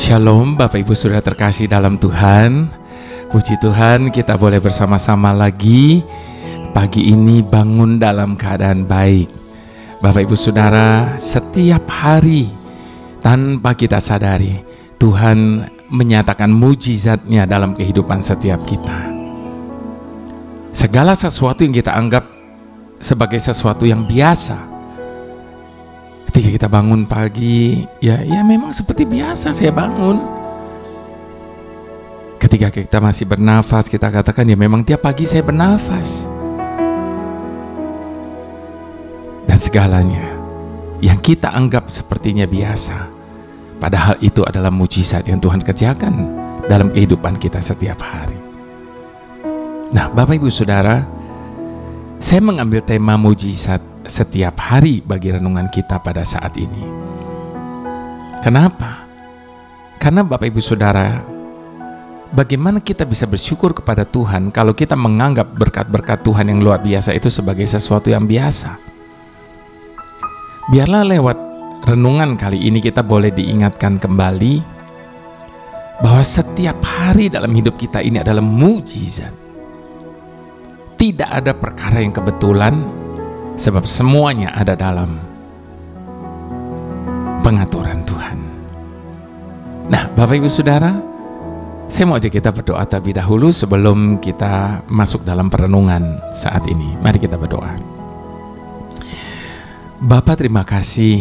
Shalom Bapak Ibu Saudara terkasih dalam Tuhan. Puji Tuhan kita boleh bersama-sama lagi pagi ini bangun dalam keadaan baik. Bapak Ibu Saudara, setiap hari tanpa kita sadari Tuhan menyatakan mujizat-Nya dalam kehidupan setiap kita. Segala sesuatu yang kita anggap sebagai sesuatu yang biasa, ketika kita bangun pagi, ya memang seperti biasa saya bangun. Ketika kita masih bernafas, kita katakan ya memang tiap pagi saya bernafas. Dan segalanya yang kita anggap sepertinya biasa, padahal itu adalah mujizat yang Tuhan kerjakan dalam kehidupan kita setiap hari. Nah, Bapak Ibu Saudara, saya mengambil tema mujizat setiap hari bagi renungan kita pada saat ini. Kenapa? Karena Bapak Ibu Saudara, bagaimana kita bisa bersyukur kepada Tuhan kalau kita menganggap berkat-berkat Tuhan yang luar biasa itu sebagai sesuatu yang biasa? Biarlah lewat renungan kali ini kita boleh diingatkan kembali bahwa setiap hari dalam hidup kita ini adalah mujizat. Tidak ada perkara yang kebetulan, sebab semuanya ada dalam pengaturan Tuhan. Nah, Bapak Ibu Saudara, saya mau ajak kita berdoa terlebih dahulu sebelum kita masuk dalam perenungan saat ini. Mari kita berdoa. Bapa, terima kasih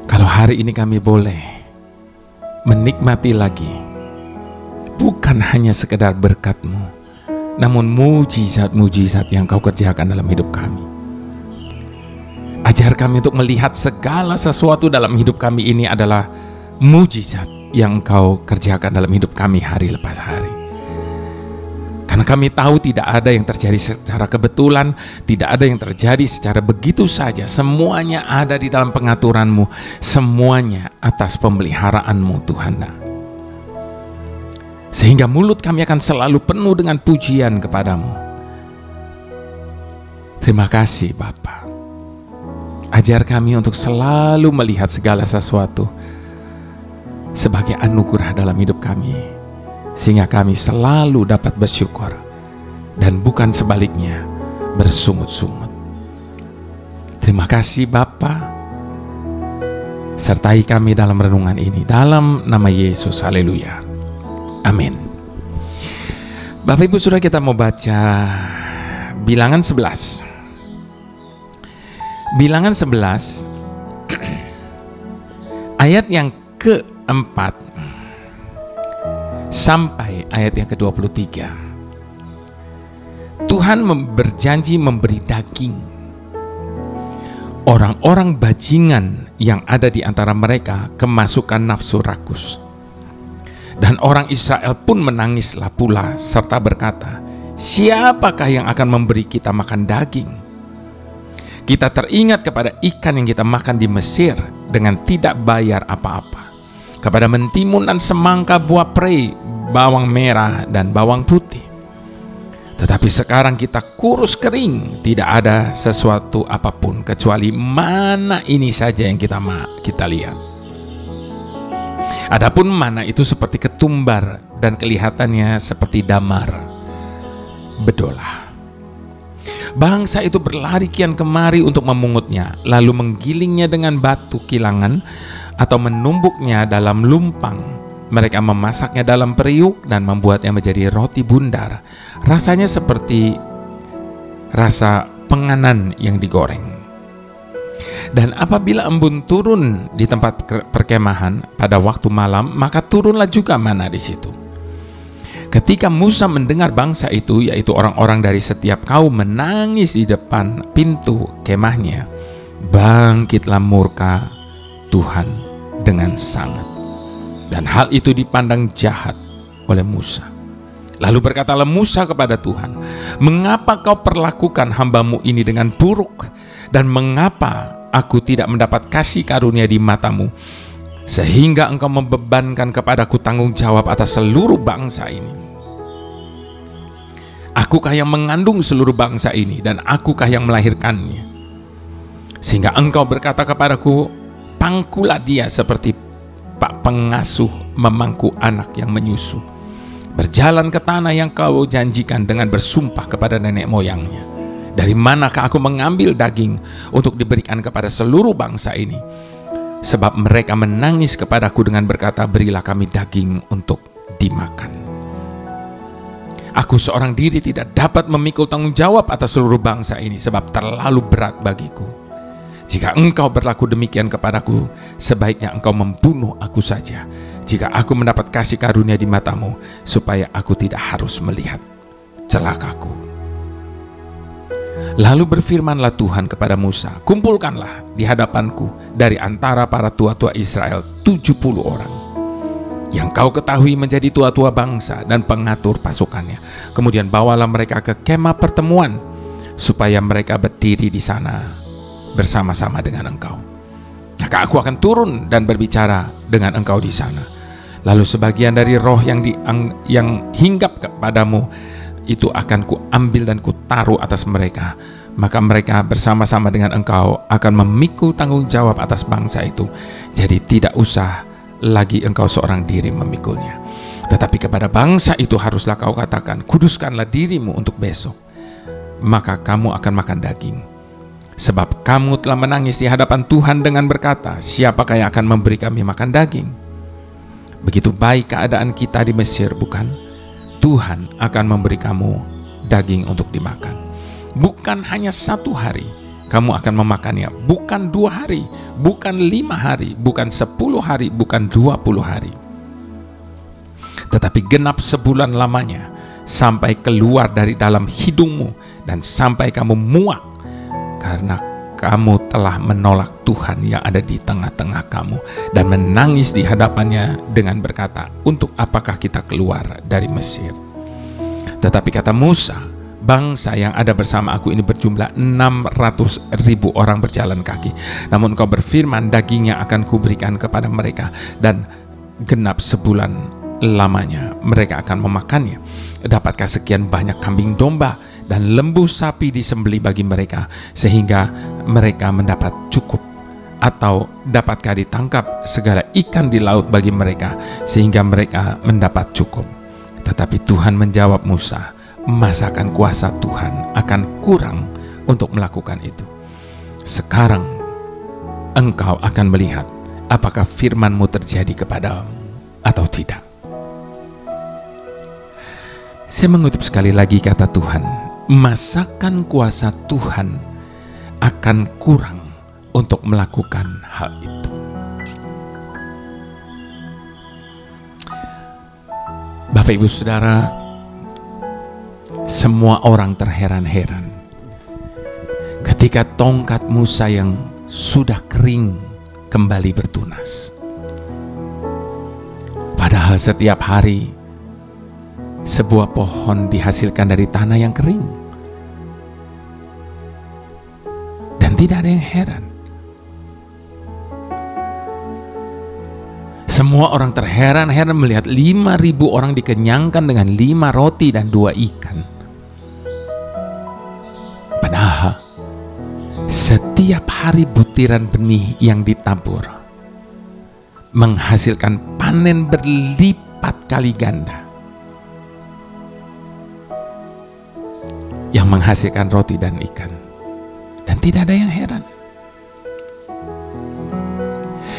kalau hari ini kami boleh menikmati lagi bukan hanya sekedar berkat-Mu, namun mujizat-mujizat yang Kau kerjakan dalam hidup kami. Ajar kami untuk melihat segala sesuatu dalam hidup kami ini adalah mujizat yang Kau kerjakan dalam hidup kami hari lepas hari. Karena kami tahu tidak ada yang terjadi secara kebetulan, tidak ada yang terjadi secara begitu saja. Semuanya ada di dalam pengaturan-Mu, semuanya atas pemeliharaan-Mu, Tuhan. Sehingga mulut kami akan selalu penuh dengan pujian kepadamu. Terima kasih Bapa. Ajar kami untuk selalu melihat segala sesuatu sebagai anugerah dalam hidup kami, sehingga kami selalu dapat bersyukur dan bukan sebaliknya bersungut-sungut. Terima kasih Bapa. Sertai kami dalam renungan ini, dalam nama Yesus, haleluya. Amin. Bapak Ibu Saudara, kita mau baca Bilangan 11. Bilangan 11 ayat yang keempat sampai ayat yang ke-23. Tuhan berjanji memberi daging orang-orang bajingan yang ada di antara mereka kemasukan nafsu rakus. Dan orang Israel pun menangislah pula serta berkata, siapakah yang akan memberi kita makan daging? Kita teringat kepada ikan yang kita makan di Mesir dengan tidak bayar apa-apa, kepada mentimun dan semangka, buah prei, bawang merah dan bawang putih. Tetapi sekarang kita kurus kering, tidak ada sesuatu apapun kecuali mana ini saja yang kita lihat. Adapun mana itu seperti ketumbar dan kelihatannya seperti damar bedolah. Bangsa itu berlari kian kemari untuk memungutnya, lalu menggilingnya dengan batu kilangan atau menumbuknya dalam lumpang. Mereka memasaknya dalam periuk dan membuatnya menjadi roti bundar. Rasanya seperti rasa penganan yang digoreng. Dan apabila embun turun di tempat perkemahan pada waktu malam, maka turunlah juga mana di situ. Ketika Musa mendengar bangsa itu, yaitu orang-orang dari setiap kaum, menangis di depan pintu kemahnya, bangkitlah murka Tuhan dengan sangat. Dan hal itu dipandang jahat oleh Musa. Lalu berkatalah Musa kepada Tuhan, mengapa kau perlakukan hamba-Mu ini dengan buruk? Dan mengapa aku tidak mendapat kasih karunia di mata-Mu, sehingga Engkau membebankan kepadaku tanggung jawab atas seluruh bangsa ini? Akukah yang mengandung seluruh bangsa ini, dan akukah yang melahirkannya? Sehingga Engkau berkata kepadaku, pangkulah dia seperti bapak pengasuh memangku anak yang menyusu, berjalan ke tanah yang kau janjikan dengan bersumpah kepada nenek moyangnya. Dari manakah aku mengambil daging untuk diberikan kepada seluruh bangsa ini? Sebab mereka menangis kepadaku dengan berkata, berilah kami daging untuk dimakan. Aku seorang diri tidak dapat memikul tanggung jawab atas seluruh bangsa ini, sebab terlalu berat bagiku. Jika engkau berlaku demikian kepadaku, sebaiknya engkau membunuh aku saja, jika aku mendapat kasih karunia di matamu, supaya aku tidak harus melihat celakaku. Lalu berfirmanlah Tuhan kepada Musa, kumpulkanlah di hadapanku dari antara para tua-tua Israel 70 orang, yang kau ketahui menjadi tua-tua bangsa dan pengatur pasukannya. Kemudian bawalah mereka ke kemah pertemuan, supaya mereka berdiri di sana bersama-sama dengan engkau. Maka aku akan turun dan berbicara dengan engkau di sana. Lalu sebagian dari roh yang hinggap kepadamu itu akan kuambil dan kutaruh atas mereka. Maka mereka bersama-sama dengan engkau akan memikul tanggung jawab atas bangsa itu. Jadi tidak usah lagi engkau seorang diri memikulnya. Tetapi kepada bangsa itu haruslah kau katakan, kuduskanlah dirimu untuk besok, maka kamu akan makan daging. Sebab kamu telah menangis di hadapan Tuhan dengan berkata, siapakah yang akan memberi kami makan daging? Begitu baik keadaan kita di Mesir, bukan? Tuhan akan memberi kamu daging untuk dimakan. Bukan hanya 1 hari kamu akan memakannya, bukan 2 hari, bukan 5 hari, bukan 10 hari, bukan 20 hari, tetapi genap sebulan lamanya, sampai keluar dari dalam hidungmu dan sampai kamu muak, karena kamu telah menolak Tuhan yang ada di tengah-tengah kamu dan menangis di hadapannya dengan berkata, untuk apakah kita keluar dari Mesir? Tetapi kata Musa, bangsa yang ada bersama aku ini berjumlah 600.000 orang berjalan kaki. Namun kau berfirman, dagingnya akan kuberikan kepada mereka, dan genap sebulan lamanya mereka akan memakannya. Dapatkah sekian banyak kambing domba dan lembu sapi disembelih bagi mereka, sehingga mereka mendapat cukup? Atau dapatkah ditangkap segala ikan di laut bagi mereka, sehingga mereka mendapat cukup? Tetapi Tuhan menjawab Musa, masakan kuasa Tuhan akan kurang untuk melakukan itu? Sekarang engkau akan melihat apakah firman-Mu terjadi kepadamu atau tidak. Saya mengutip sekali lagi kata Tuhan, masakan kuasa Tuhan akan kurang untuk melakukan hal itu. Bapak Ibu Saudara, semua orang terheran-heran ketika tongkat Musa yang sudah kering kembali bertunas. Padahal setiap hari sebuah pohon dihasilkan dari tanah yang kering. Dan tidak ada yang heran. Semua orang terheran-heran melihat 5.000 orang dikenyangkan dengan 5 roti dan 2 ikan. Padahal setiap hari butiran benih yang ditabur menghasilkan panen berlipat kali ganda, yang menghasilkan roti dan ikan. Dan tidak ada yang heran.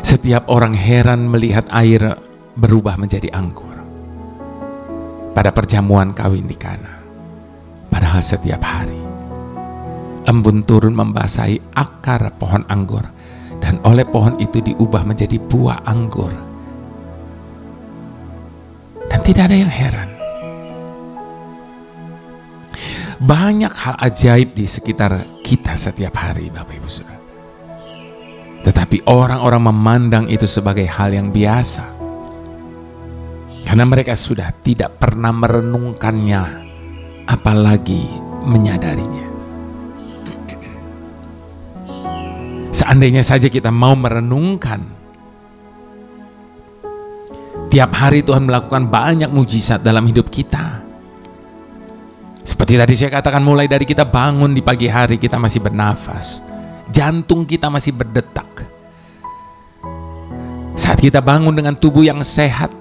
Setiap orang heran melihat air berubah menjadi anggur pada perjamuan kawin di Kana. Padahal setiap hari embun turun membasahi akar pohon anggur, dan oleh pohon itu diubah menjadi buah anggur. Dan tidak ada yang heran. Banyak hal ajaib di sekitar kita setiap hari, Bapak Ibu Saudara. Tetapi orang-orang memandang itu sebagai hal yang biasa, karena mereka sudah tidak pernah merenungkannya, apalagi menyadarinya. Seandainya saja kita mau merenungkan, tiap hari Tuhan melakukan banyak mujizat dalam hidup kita. Seperti tadi saya katakan, mulai dari kita bangun di pagi hari, kita masih bernafas, jantung kita masih berdetak. Saat kita bangun dengan tubuh yang sehat,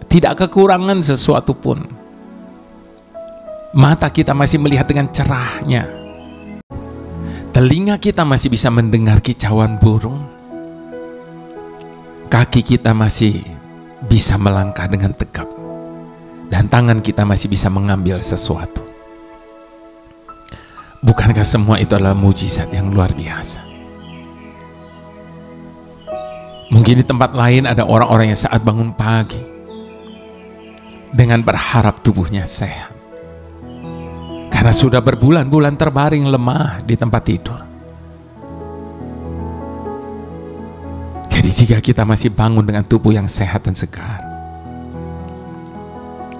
tidak kekurangan sesuatu pun. Mata kita masih melihat dengan cerahnya. Telinga kita masih bisa mendengar kicauan burung. Kaki kita masih bisa melangkah dengan tegap. Dan tangan kita masih bisa mengambil sesuatu. Bukankah semua itu adalah mujizat yang luar biasa? Mungkin di tempat lain ada orang-orang yang saat bangun pagi dengan berharap tubuhnya sehat. Karena sudah berbulan-bulan terbaring lemah di tempat tidur. Jadi jika kita masih bangun dengan tubuh yang sehat dan segar,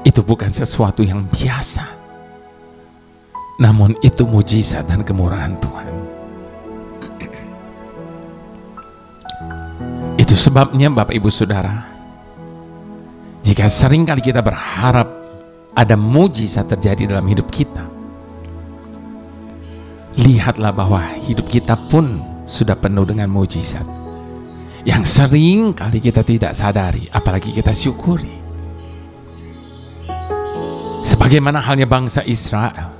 itu bukan sesuatu yang biasa. Namun itu mujizat dan kemurahan Tuhan. Itu sebabnya Bapak Ibu Saudara, jika seringkali kita berharap ada mujizat terjadi dalam hidup kita, lihatlah bahwa hidup kita pun sudah penuh dengan mujizat yang sering kali kita tidak sadari, apalagi kita syukuri. Sebagaimana halnya bangsa Israel,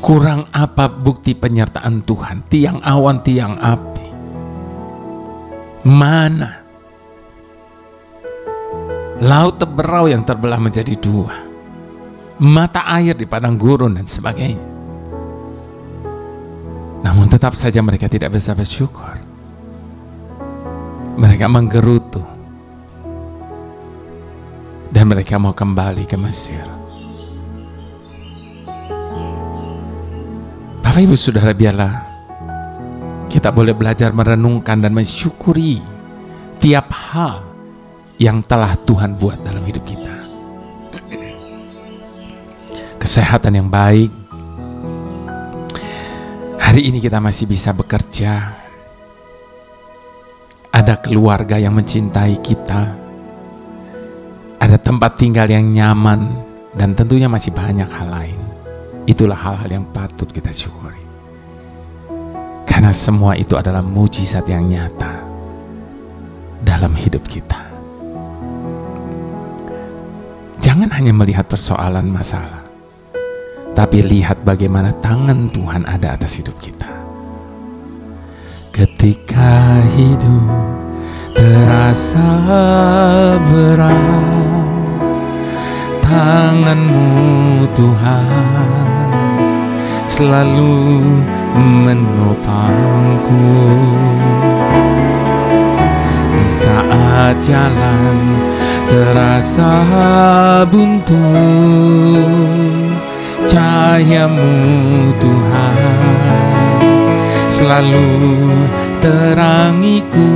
kurang apa bukti penyertaan Tuhan? Tiang awan, tiang api, mana laut teberau yang terbelah menjadi dua, mata air di padang gurun dan sebagainya. Namun tetap saja mereka tidak bisa bersyukur. Mereka menggerutu dan mereka mau kembali ke Mesir. Bapak Ibu Saudara, biarlah kita boleh belajar merenungkan dan mensyukuri tiap hal yang telah Tuhan buat dalam hidup kita. Kesehatan yang baik, hari ini kita masih bisa bekerja, ada keluarga yang mencintai kita, ada tempat tinggal yang nyaman, dan tentunya masih banyak hal lain. Itulah hal-hal yang patut kita syukuri, karena semua itu adalah mujizat yang nyata dalam hidup kita. Jangan hanya melihat persoalan masalah, tapi lihat bagaimana tangan Tuhan ada atas hidup kita. Ketika hidup terasa berat, tangan-Mu Tuhan selalu menopangku. Di saat jalan terasa buntu, cahaya-Mu Tuhan selalu terangiku.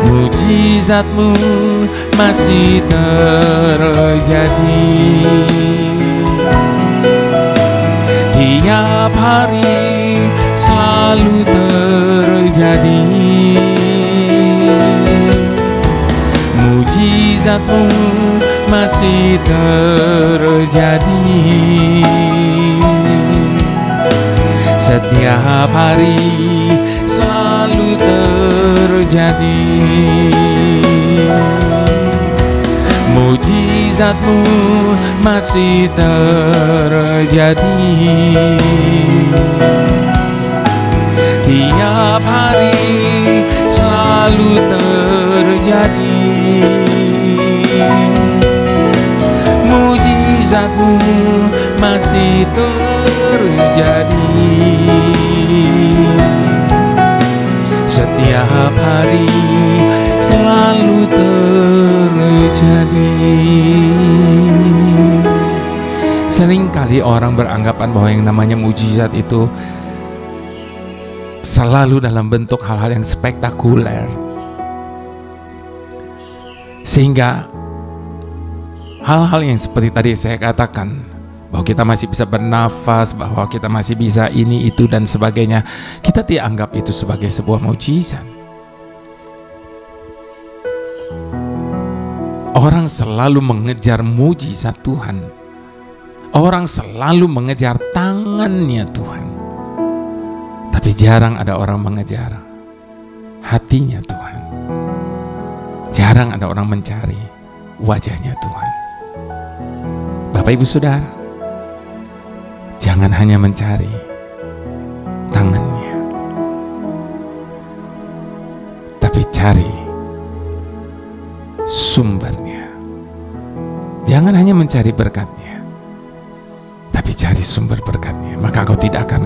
Mujizat-Mu masih terjadi tiap hari, selalu terjadi. Mujizat-Mu masih terjadi setiap hari, selalu terjadi. Mujizat-Mu masih terjadi tiap hari, selalu terjadi. Mujizat-Mu masih terjadi setiap hari, selalu terjadi. Seringkali orang beranggapan bahwa yang namanya mujizat itu selalu dalam bentuk hal-hal yang spektakuler, sehingga hal-hal yang seperti tadi saya katakan, bahwa kita masih bisa bernafas, bahwa kita masih bisa ini, itu, dan sebagainya, kita tidak anggap itu sebagai sebuah mujizat. Orang selalu mengejar mujizat Tuhan. Orang selalu mengejar tangannya Tuhan. Tapi jarang ada orang mengejar hatinya Tuhan. Jarang ada orang mencari wajahnya Tuhan. Bapak Ibu Saudara, jangan hanya mencari tangannya, tapi cari sumbernya. Jangan hanya mencari berkatnya, tapi cari sumber berkatnya. Maka kau tidak akan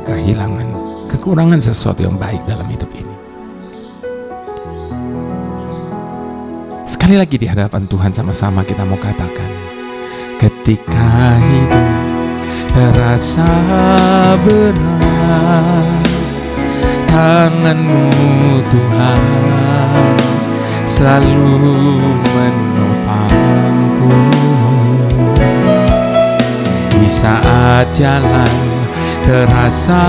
kekurangan sesuatu yang baik dalam hidup ini. Sekali lagi di hadapan Tuhan sama-sama kita mau katakan, ketika hidup terasa berat, tangan-Mu Tuhan selalu menopangku. Di saat jalan terasa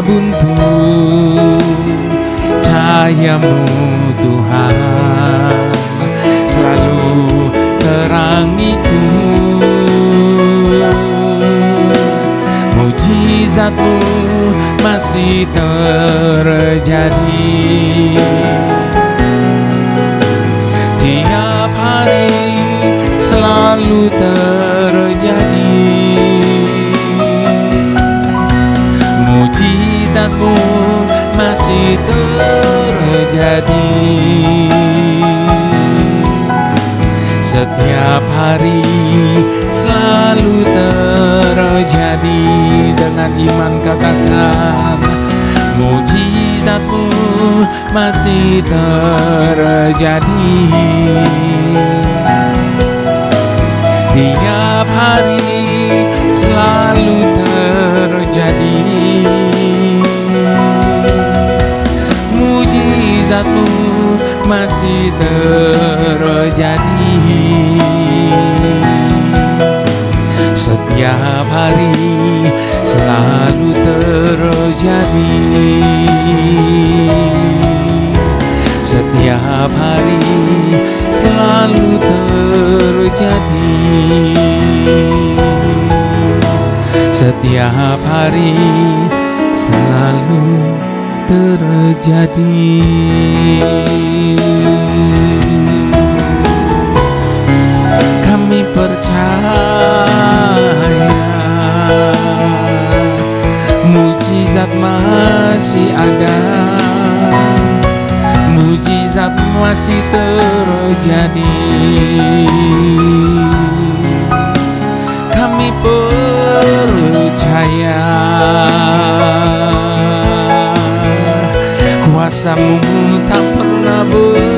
buntu, cahaya-Mu Tuhan selalu terangiku. Mujizat-Mu masih terjadi tiap hari, selalu terjadi. Mujizat-Mu masih terjadi setiap hari, selalu terjadi. Dengan iman katakan, mujizat-Mu masih terjadi tiap hari, selalu terjadi. Mujizat-Mu masih terjadi setiap hari, selalu terjadi setiap hari, selalu terjadi setiap hari, selalu terjadi. Kami percaya mujizat masih ada, mujizat masih terjadi. Kami percaya kuasa-Mu tak pernah berubah.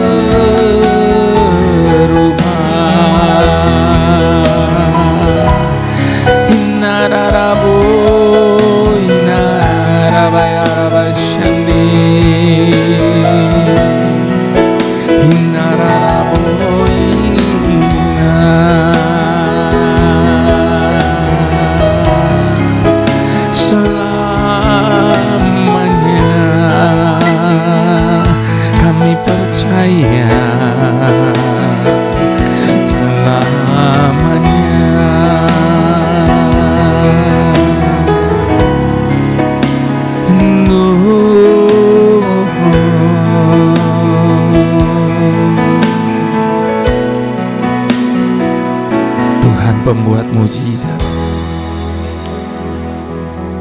Inarabo, inarabaya rabashandi, inarabo, selamanya kami percaya, selamanya. Tuhan pembuat mujizat,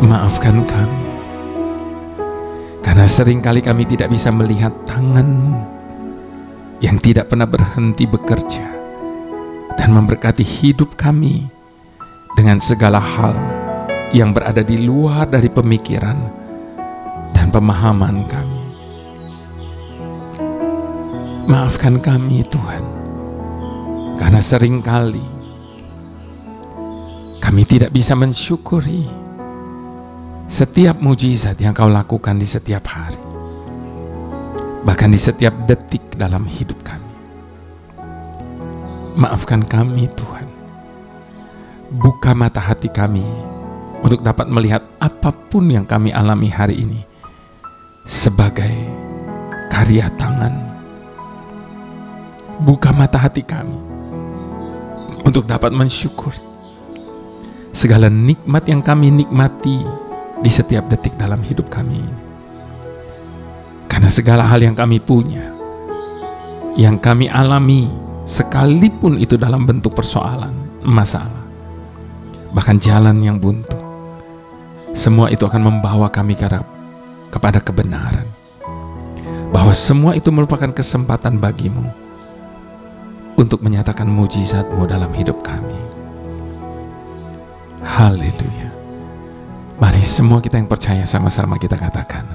maafkan kami karena seringkali kami tidak bisa melihat tangan-Mu yang tidak pernah berhenti bekerja dan memberkati hidup kami dengan segala hal yang berada di luar dari pemikiran dan pemahaman kami. Maafkan kami Tuhan, karena seringkali kami tidak bisa mensyukuri setiap mujizat yang Kau lakukan di setiap hari, bahkan di setiap detik dalam hidup kami. Maafkan kami Tuhan, buka mata hati kami untuk dapat melihat apapun yang kami alami hari ini sebagai karya tangan. Buka mata hati kami untuk dapat mensyukuri segala nikmat yang kami nikmati di setiap detik dalam hidup kami ini. Karena segala hal yang kami punya, yang kami alami, sekalipun itu dalam bentuk persoalan, masalah, bahkan jalan yang buntu, semua itu akan membawa kami kepada kebenaran, bahwa semua itu merupakan kesempatan bagimu untuk menyatakan mujizat-Mu dalam hidup kami. Haleluya. Mari semua kita yang percaya sama-sama kita katakan,